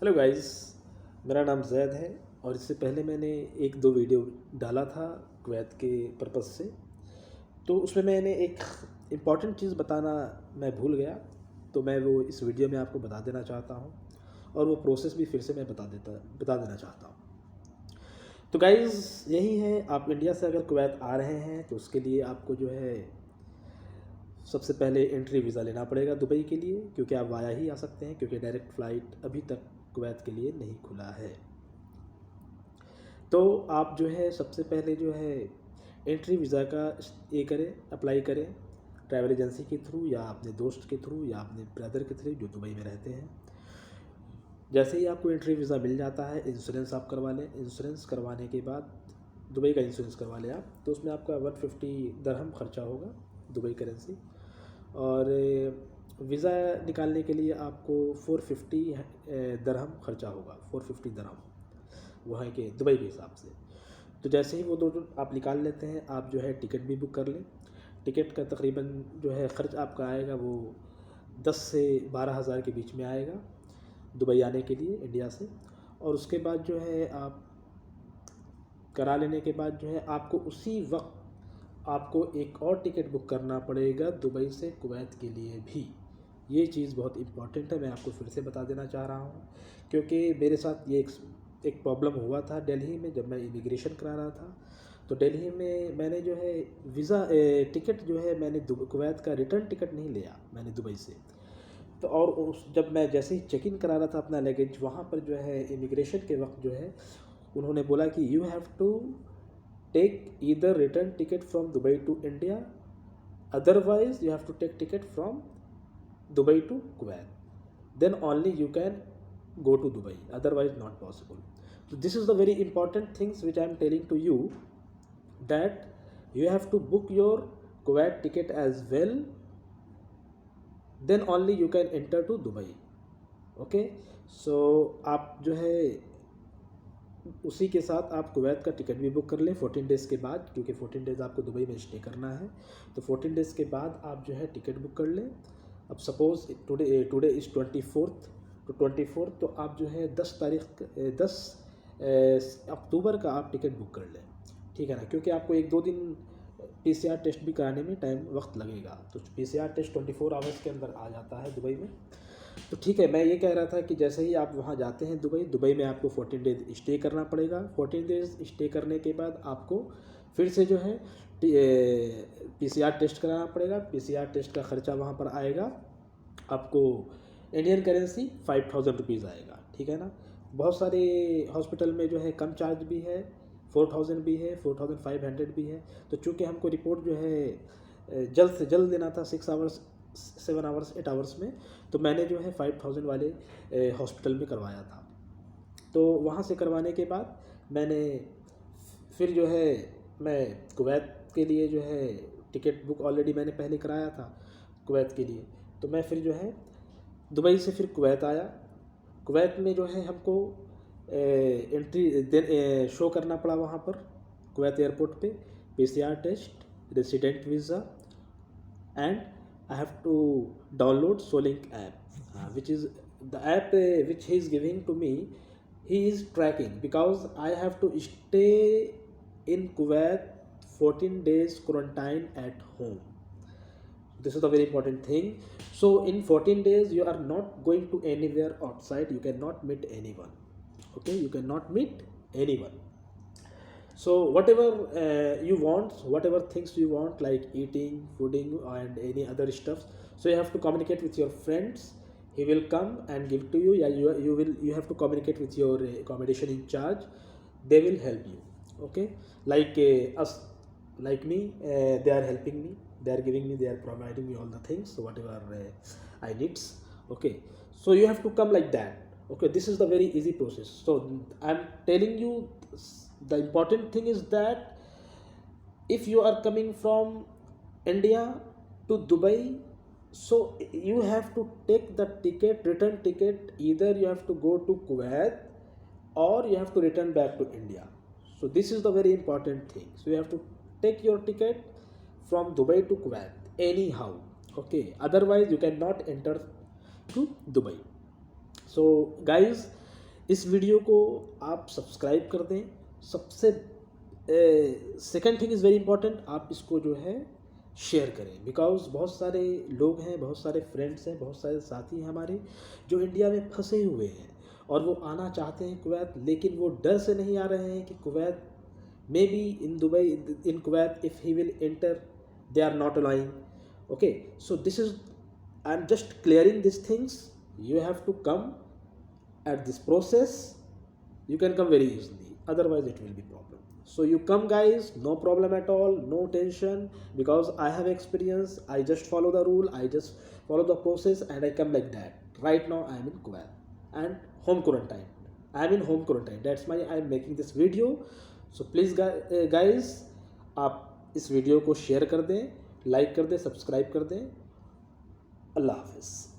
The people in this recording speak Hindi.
हेलो गाइस, मेरा नाम जैद है और इससे पहले मैंने एक दो वीडियो डाला था कुवैत के पर्पज़ से। तो उसमें मैंने एक इम्पॉर्टेंट चीज़ बताना मैं भूल गया, तो मैं वो इस वीडियो में आपको बता देना चाहता हूँ और वो प्रोसेस भी फिर से मैं बता देना चाहता हूँ। तो गाइस यही है, आप इंडिया से अगर कुवैत आ रहे हैं तो उसके लिए आपको जो है सबसे पहले एंट्री वीज़ा लेना पड़ेगा दुबई के लिए, क्योंकि आप वाया ही आ सकते हैं, क्योंकि डायरेक्ट फ़्लाइट अभी तक कुवैत के लिए नहीं खुला है। तो आप जो है सबसे पहले जो है एंट्री वीज़ा का ये करें, अप्लाई करें ट्रैवल एजेंसी के थ्रू या अपने दोस्त के थ्रू या अपने ब्रदर के थ्रू जो दुबई में रहते हैं। जैसे ही आपको एंट्री वीज़ा मिल जाता है, इंश्योरेंस आप करवा लें। इंश्योरेंस करवाने के बाद दुबई का इंश्योरेंस करवा लें आप, तो उसमें आपका 150 दरहम खर्चा होगा दुबई करेंसी। और वीज़ा निकालने के लिए आपको 450 दरहम खर्चा होगा, 450 दरहम वहाँ के दुबई के हिसाब से। तो जैसे ही वो दो जो आप निकाल लेते हैं, आप जो है टिकट भी बुक कर लें। टिकट का तकरीबन जो है ख़र्च आपका आएगा वो 10 से 12 हज़ार के बीच में आएगा दुबई आने के लिए इंडिया से। और उसके बाद जो है आप करा लेने के बाद जो है आपको उसी वक्त आपको एक और टिकट बुक करना पड़ेगा दुबई से कुवैत के लिए भी। ये चीज़ बहुत इम्पॉर्टेंट है, मैं आपको फिर से बता देना चाह रहा हूँ, क्योंकि मेरे साथ ये एक प्रॉब्लम हुआ था दिल्ली में जब मैं इमिग्रेशन करा रहा था। तो दिल्ली में मैंने जो है वीज़ा टिकट जो है मैंने कुवैत का रिटर्न टिकट नहीं लिया मैंने दुबई से। तो और जब मैं जैसे ही चेक इन करा रहा था अपना लगेज, वहाँ पर जो है इमिग्रेशन के वक्त जो है उन्होंने बोला कि you have to take either return ticket from Dubai to India, otherwise you have to take ticket from Dubai to Kuwait, then only you can go to Dubai, otherwise not possible. So this is the very important things which I am telling to you, that you have to book your Kuwait ticket as well, then only you can enter to Dubai. Okay, so आप जो है उसी के साथ आप कुवैत का टिकट भी बुक कर लें 14 डेज़ के बाद, क्योंकि 14 डेज़ आपको दुबई में स्टे करना है। तो 14 डेज़ के बाद आप जो है टिकट बुक कर लें। अब सपोज़ टुडे इज़ 24th, तो 24th तो आप जो है 10 अक्टूबर का आप टिकट बुक कर लें, ठीक है ना, क्योंकि आपको 1-2 दिन PCR टेस्ट भी कराने में वक्त लगेगा। तो PCR टेस्ट 24 आवर्स के अंदर आ जाता है दुबई में। तो ठीक है, मैं ये कह रहा था कि जैसे ही आप वहाँ जाते हैं दुबई में आपको 14 डेज स्टे करना पड़ेगा। 14 डेज स्टे करने के बाद आपको फिर से जो है PCR टेस्ट कराना पड़ेगा। PCR टेस्ट का ख़र्चा वहाँ पर आएगा आपको इंडियन करेंसी 5000 रुपीज़ आएगा, ठीक है ना। बहुत सारे हॉस्पिटल में जो है कम चार्ज भी है, 4000 भी है, 4500 भी है। तो चूँकि हमको रिपोर्ट जो है जल्द से जल्द देना था 6 आवर्स 7 आवर्स 8 आवर्स में, तो मैंने जो है 5000 वाले हॉस्पिटल में करवाया था। तो वहाँ से करवाने के बाद मैंने फिर जो है मैं कुवैत के लिए जो है टिकट बुक ऑलरेडी मैंने पहले कराया था कुवैत के लिए। तो मैं फिर जो है दुबई से फिर कुवैत आया। कुवैत में जो है हमको एंट्री शो करना पड़ा वहाँ पर कुवैत एयरपोर्ट पे, PCR test, resident visa, and I have to download Solink app, which is the app which he is giving to me. He is tracking because I have to stay in Kuwait 14 days quarantine at home. This is the very important thing. So in 14 days you are not going to anywhere outside. You cannot meet anyone. Okay, you cannot meet anyone. So whatever you want, whatever things you want, like eating, fooding, and any other stuff, so you have to communicate with your friends. He will come and give to you. Yeah, you have to communicate with your accommodation in charge. They will help you. Okay, like us, like me, they are helping me. They are giving me. They are providing me all the things. So whatever I needs. Okay, so you have to come like that. Okay, this is the very easy process. So I'm telling you, the important thing is that if you are coming from India to Dubai, so you have to take the return ticket. Either you have to go to Kuwait or you have to return back to India. So this is the very important thing. So you have to take your ticket from Dubai to Kuwait anyhow. Okay, otherwise you cannot enter to Dubai. So guys, इस वीडियो को आप सब्सक्राइब कर दें। सबसे second thing is very important, आप इसको जो है शेयर करें, बिकॉज़ बहुत सारे लोग हैं, बहुत सारे फ्रेंड्स हैं, बहुत सारे साथी हैं हमारे जो इंडिया में फंसे हुए हैं और वो आना चाहते हैं कुवैत, लेकिन वो डर से नहीं आ रहे हैं कि Kuwait may be in Dubai, in Kuwait if he will enter they are not allowing. Okay, so this is, I'm just clearing these things. You have to come at this process. You can come very easily, otherwise it will be problem. So you come guys, no problem at all, no tension, because I have experience. I just follow the rule, I just follow the process, and I come like that. Right now I am in Kuwait and home quarantine. I am in home quarantine, that's why I am making this video. So please guys, आप इस वीडियो को शेयर कर दें, लाइक कर दें, सब्सक्राइब कर दें। अल्लाह हाफ़िज़।